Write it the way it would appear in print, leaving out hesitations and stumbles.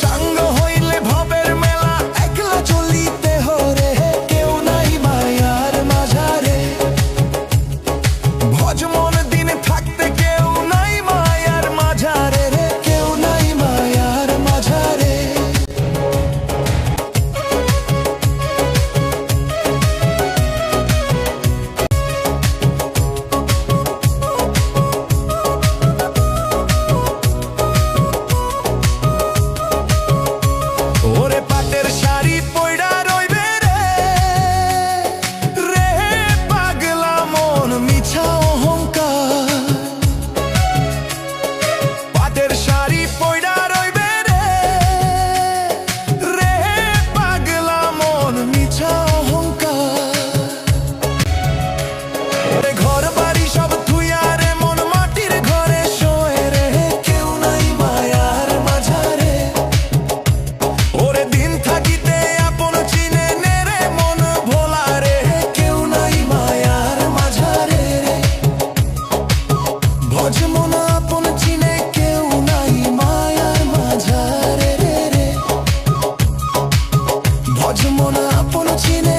সাঙ্গ হইলে ভবের মেলা একলা চলিতে হরে কেউ নাই মায়ার মাঝারে ভজ মন দিনে থাকতে কেউ নাই মায়ার মাঝারে রে কেউ নাই মায়ার মাঝারে ওরে পাটের শাড়ি পয়ড়া রইবে রে রে পাগলা মন মিছা অহংকার পাটের শাড়ি পয়ড়া রইবে রে রে পাগলা মন মিছা অহংকার ওরে ঘর বাড়ি সব থুইয়া রে মন মাটির ঘরে শোয়ে রে কেউ নাই মায়ার মাঝারে ওরে দিন থাকিতে আপন চিনে নে রে মন ভোলা রে কেউ নাই মায়ার মাঝারে রে ভজ মন আপন চিনে কেউ নাই মায়ার মাঝারে রে ভজ মন আপন চিনে